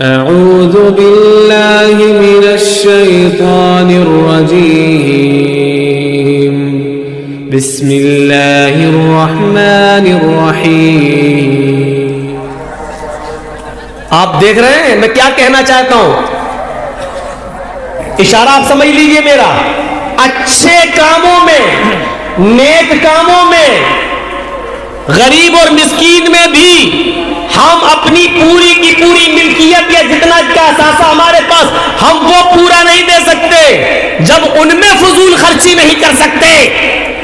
أعوذ بالله من الشيطان الرجيم بسم الله الرحمن الرحيم. آپ دیکھ رہے ہیں میں کیا کہنا چاہتا ہوں؟ اشارہ آپ سمجھ لیجئے میرا. اچھے کاموں میں، نیک کاموں میں، غریب اور مسکین میں بھی ہم اپنی پوری کی پوری ملکیت یا جتنا کا اثاثہ ہمارے پاس ہم وہ پورا نہیں دے سکتے. جب ان میں فضول خرچی نہیں کر سکتے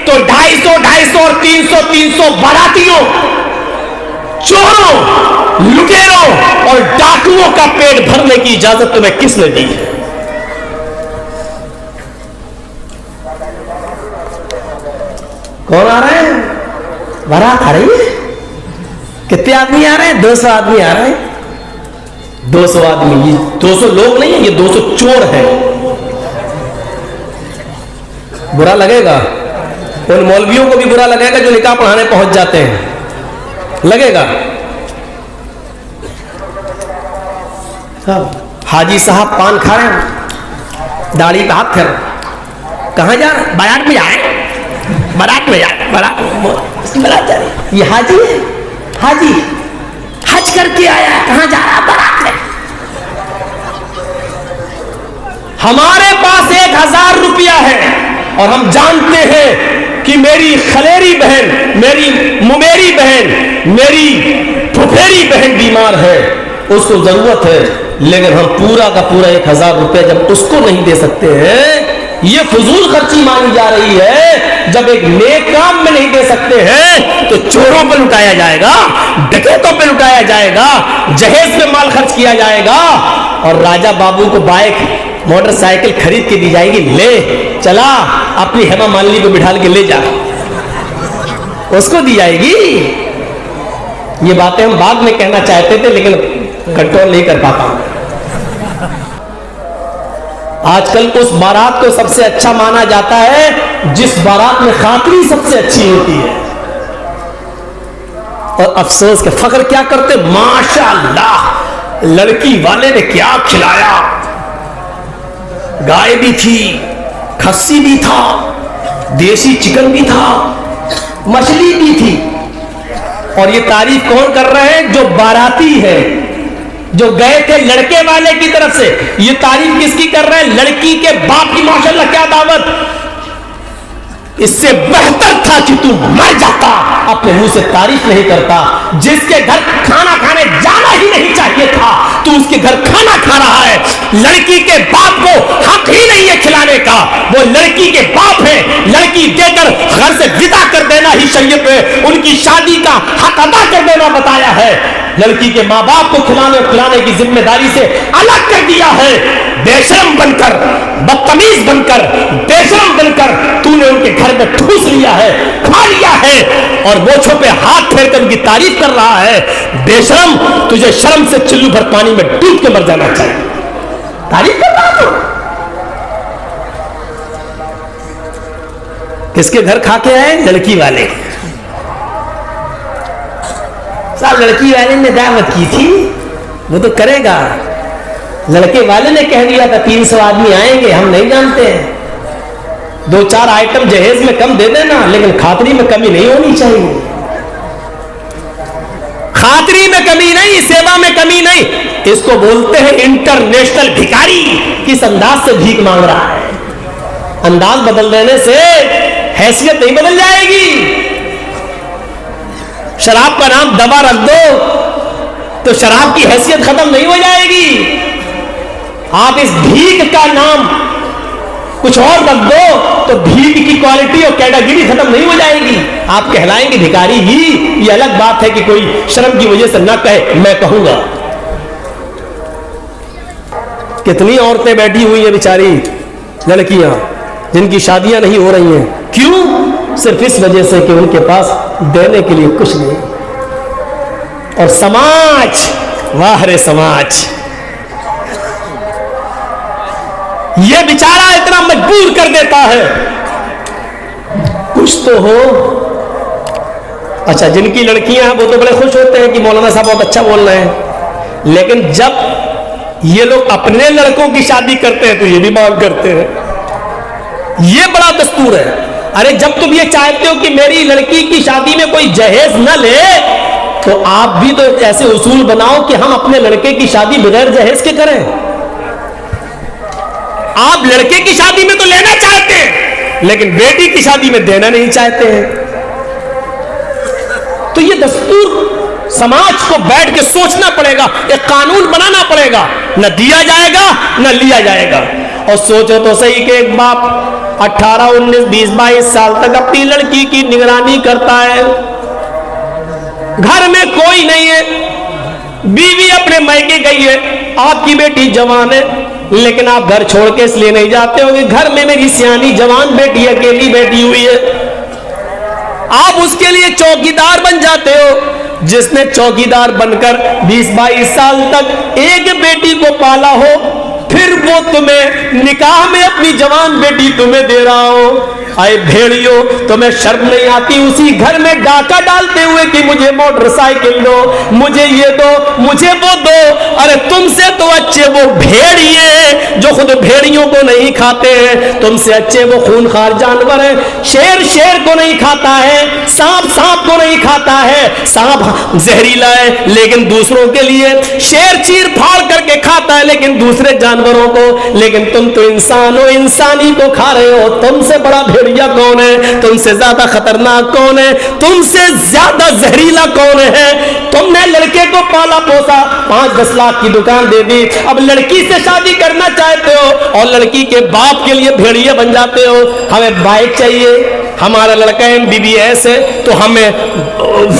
تو 250 اور 300 براتیوں، چوروں، لٹیروں اور ڈاکوؤں کا پیٹ بھرنے کی اجازت تمہیں کس نے دی؟ کون آ رہے ہیں؟ بارات آ رہی ہے. کتنے آدمی آ رہے ہیں؟ 200 آدمی آ رہے ہیں. 200 آدمی، یہ 200 لوگ نہیں ہیں، یہ 200 چور ہیں. برا لگے گا ان مولویوں کو بھی، برا لگے گا جو نکاح پڑھانے پہنچ جاتے ہیں، لگے گا. حاجی صاحب پان کھا رہے ہیں، داڑھی کا ہاتھ پھر کہاں جا رہے ہیں؟ بارات میں جا رہے ہیں، بارات میں جا رہے ہیں، بارات جا رہے ہیں. یہ حاجی ہے، حاجی حج کر کے آیا ہے، کہاں جا رہا ہے؟ بارات میں. ہمارے پاس 1000 روپیہ ہے اور ہم جانتے ہیں کہ میری خلیری بہن، میری ممیری بہن، میری پھپھیری بہن بیمار ہے، اس کو ضرورت ہے، لیکن ہم پورا کا پورا 1000 روپیہ جب اس کو نہیں دے سکتے ہیں، یہ فضول خرچی مانی جا رہی ہے. جب ایک نیک کام میں نہیں دے سکتے ہیں تو چوروں پہ لٹایا جائے گا، ڈکیتوں پہ لٹایا جائے گا، جہیز پہ مال خرچ کیا جائے گا. اور راجہ بابو کو بائک، موٹر سائیکل خرید کے دی جائے گی، لے چلا اپنی ہیما مالنی کو بٹھا کے لے جا، اس کو دی جائے گی. یہ باتیں ہم بعد میں کہنا چاہتے تھے لیکن کنٹرول نہیں کر پاتا. آج کل اس بارات کو سب سے اچھا مانا جاتا ہے جس بارات میں خاطری سب سے اچھی ہوتی ہے. اور افسوس کے فخر کیا کرتے، ماشاءاللہ لڑکی والے نے کیا کھلایا، گائے بھی تھی، کھسی بھی تھا، دیسی چکن بھی تھا، مچھلی بھی تھی. اور یہ تعریف کون کر رہے ہیں؟ جو باراتی ہے، جو گئے تھے لڑکے والے کی طرف سے. یہ تعریف کس کی کر رہے ہیں؟ لڑکی کے باپ کی. ماشاءاللہ کیا دعوت. اس سے بہتر تھا کہ تم مر جاتا. اپنے منہ سے تعریف نہیں کرتا. جس کے گھر کھانا کھانے جانا ہی نہیں چاہیے تھا تو اس کے گھر کھانا کھا رہا ہے. لڑکی کے باپ کو حق ہی نہیں ہے کھلانے کا، وہ لڑکی کے باپ ہے. لڑکی دے کر گھر سے ودا کر دینا ہی شریعت میں ان کی شادی کا حق ادا کر دینا بتایا ہے. لڑکی کے ماں باپ کو کھلانے اور پلانے کی ذمہ داری سے الگ کر دیا ہے. بے شرم بن کر، بدتمیز بن کر، بے شرم بن کر تو نے ان کے گھر میں ٹھوس لیا ہے، کھا لیا ہے اور موچھوں پہ ہاتھ پھیر کر ان کی تعریف کر رہا ہے. بے شرم، تجھے شرم سے چلو بھر پانی میں ڈوب کے مر جانا چاہیے. تعریف کر رہا ہوں. کس کے گھر کھا کے آئے؟ لڑکی والے. صاحب لڑکی والے نے دعوت کی تھی، وہ تو کرے گا. لڑکے والے نے کہہ دیا تھا 300 آدمی آئیں گے، ہم نہیں جانتے ہیں. 2-4 آئٹم جہیز میں کم دے دینا، لیکن خاطری میں کمی نہیں ہونی چاہیے. خاطری میں کمی نہیں، سیوا میں کمی نہیں. اس کو بولتے ہیں انٹرنیشنل بھکاری. کس انداز سے بھیک مانگ رہا ہے. انداز بدل دینے سے حیثیت نہیں بدل جائے گی. شراب کا نام دوا رکھ دو تو شراب کی حیثیت ختم نہیں ہو جائے گی. آپ اس بھیک کا نام کچھ اور رکھ دو تو بھیک کی کوالٹی اور کیٹیگری ختم نہیں ہو جائے گی. آپ کہلائیں گے بھکاری ہی. یہ الگ بات ہے کہ کوئی شرم کی وجہ سے نہ کہے، میں کہوں گا. کتنی عورتیں بیٹھی ہوئی ہیں بیچاری لڑکیاں جن کی شادیاں نہیں ہو رہی ہیں. کیوں؟ صرف اس وجہ سے کہ ان کے پاس دینے کے لیے کچھ نہیں. اور سماج، واہ رے سماج، یہ بیچارہ اتنا مجبور کر دیتا ہے. کچھ تو ہو. اچھا جن کی لڑکیاں ہیں وہ تو بڑے خوش ہوتے ہیں کہ مولانا صاحب بہت اچھا بول رہے ہیں، لیکن جب یہ لوگ اپنے لڑکوں کی شادی کرتے ہیں تو یہ بھی مانگ کرتے ہیں. یہ بڑا دستور ہے. ارے جب تم یہ چاہتے ہو کہ میری لڑکی کی شادی میں کوئی جہیز نہ لے تو آپ بھی تو ایسے اصول بناؤ کہ ہم اپنے لڑکے کی شادی بغیر جہیز کے کریں. آپ لڑکے کی شادی میں تو لینا چاہتے ہیں لیکن بیٹی کی شادی میں دینا نہیں چاہتے ہیں. تو یہ دستور سماج کو بیٹھ کے سوچنا پڑے گا, ایک قانون بنانا پڑے گا. نہ دیا جائے گا نہ لیا جائے گا. اور سوچو تو صحیح کہ ایک باپ 18, 19, 20, 22 سال تک اپنی لڑکی کی نگرانی کرتا ہے, گھر میں کوئی نہیں ہے, بیوی اپنے میکے گئی ہے, آپ کی بیٹی جوان ہے لیکن آپ گھر چھوڑ کے اس لیے نہیں جاتے ہو کہ گھر میں میری سیانی جوان بیٹی اکیلی بیٹھی ہوئی ہے. آپ اس کے لیے چوکیدار بن جاتے ہو, جس نے چوکیدار بن کر 20-22 سال تک ایک بیٹی کو پالا ہو, پھر وہ تمہیں نکاح میں اپنی جوان بیٹی تمہیں دے رہا ہو. آئے بھیڑیو, تمہیں شرم نہیں آتی اسی گھر میں ڈاکہ ڈالتے ہوئے کہ مجھے موٹر سائیکل دو, مجھے یہ دو, مجھے وہ دو. ارے تم سے تو اچھے وہ بھیڑیے جو خود بھیڑیوں کو نہیں کھاتے ہیں, تم سے اچھے وہ خونخوار جانور ہیں. شیر کو نہیں کھاتا ہے, سانپ کو نہیں کھاتا ہے. سانپ زہریلا ہے لیکن دوسروں کے لیے, شیر چیر پھاڑ کر کے کھاتا ہے لیکن دوسرے جانوروں کو, لیکن تم تو انسان ہو, انسانی کو کھا رہے ہو. تم سے بڑا بھیڑیا کون ہے؟ تم سے زیادہ خطرناک کون ہے؟ تم سے زیادہ زہریلا کون ہے؟ تم نے لڑکے کو پالا پوسا, 5-10 لاکھ کی دکان دے دی, اب لڑکی سے شادی کرنا چاہتے ہو اور لڑکی کے باپ کے لیے بھیڑیا بن جاتے ہو. ہمیں بائک چاہیے, ہمارا لڑکا MBBS ہے تو ہمیں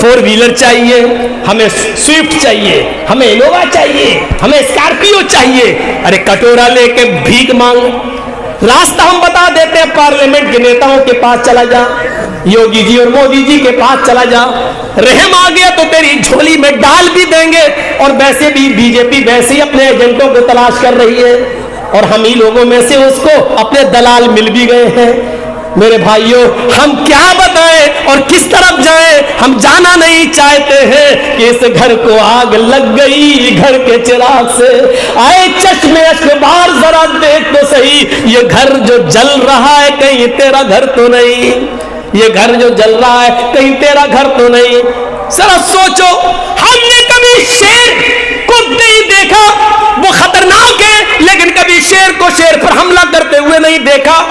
4 ویلر چاہیے, ہمیں سوئفٹ چاہیے, ہمیں انووا چاہیے, ہمیں اسکارپیو چاہیے. ارے کٹورا لے کے بھیک مانگ, راستہ ہم بتا دیتے ہیں, پارلیمنٹ کے نیتاؤں کے پاس چلا جا, یوگی جی اور مودی جی کے پاس چلا جا, رحم آ گیا تو تیری جھولی میں ڈال بھی دیں گے. اور ویسے بھی BJP ویسے ہی اپنے ایجنٹوں کو تلاش کر رہی ہے اور ہم ہی لوگوں میں سے اس کو اپنے دلال مل بھی گئے ہیں. میرے بھائیوں, ہم کیا بتائیں اور کس طرف جائیں؟ ہم جانا نہیں چاہتے ہیں کہ اس گھر کو آگ لگ گئی گھر کے چراغ سے. آئے چشمے اشکبار ذرا دیکھ تو صحیح, یہ گھر جو جل رہا ہے کہیں تیرا گھر تو نہیں, یہ گھر جو جل رہا ہے کہیں تیرا گھر تو نہیں. ذرا سوچو, ہم نے کبھی شیر کو نہیں دیکھا, وہ خطرناک ہے, لیکن کبھی شیر کو شیر پر حملہ کرتے ہوئے نہیں دیکھا.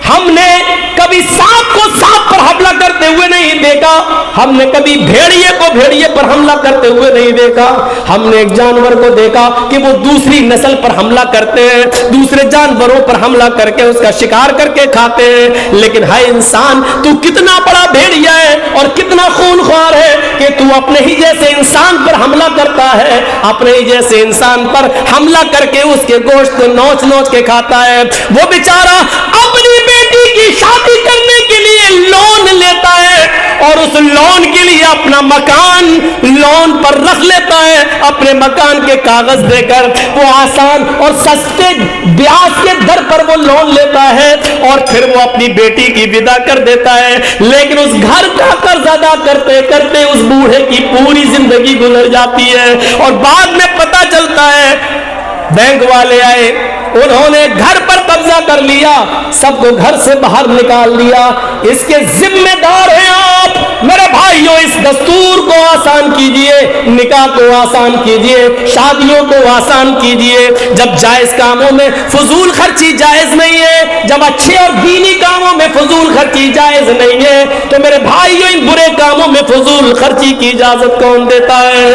ہم نے کبھی سانپ کو سانپ پر حملہ کرتے ہوئے نہیں دیکھا. ہم نے کبھی بھیڑیے کو بھیڑیے پر حملہ کرتے ہوئے نہیں دیکھا. ہم نے ایک جانور کو دیکھا کہ وہ دوسری نسل پر حملہ کرتے ہیں, دوسرے جانوروں پر حملہ کر کے اس کا شکار کر کے کھاتے ہیں. لیکن ہائے انسان, تو کتنا بڑا بھیڑیا ہے اور کتنا خونخوار ہے کہ تو اپنے ہی جیسے انسان پر حملہ کرتا ہے, اپنے ہی جیسے انسان پر حملہ کر کے اس کے گوشت کو نوچ نوچ کے کھاتا ہے. وہ بیچارہ اپنی بیٹی کی شادی کرنے کے لیے لون لیتا ہے اور اس لون کے لیے اپنا مکان لون پر رکھ لیتا ہے, اپنے مکان کے کاغذ دے کر وہ آسان اور سستے بیاج کے در پر وہ لون لیتا ہے اور پھر وہ اپنی بیٹی کی ودا کر دیتا ہے. لیکن اس گھر کا قرض ادا کرتے کرتے اس بوڑھے کی پوری زندگی گزر جاتی ہے اور بعد میں پتہ چلتا ہے بینک والے آئے, انہوں نے گھر پر قبضہ کر لیا, سب کو گھر سے باہر نکال دیا. اس کے ذمہ دار ہیں آپ. میرے بھائیوں, اس دستور کو آسان کیجئے, نکاح کو آسان کیجئے, شادیوں کو آسان کیجئے. جب جائز کاموں میں فضول خرچی جائز نہیں ہے, جب اچھے اور دینی کاموں میں فضول خرچی جائز نہیں ہے, تو میرے بھائیوں ان برے کاموں میں فضول خرچی کی اجازت کون دیتا ہے؟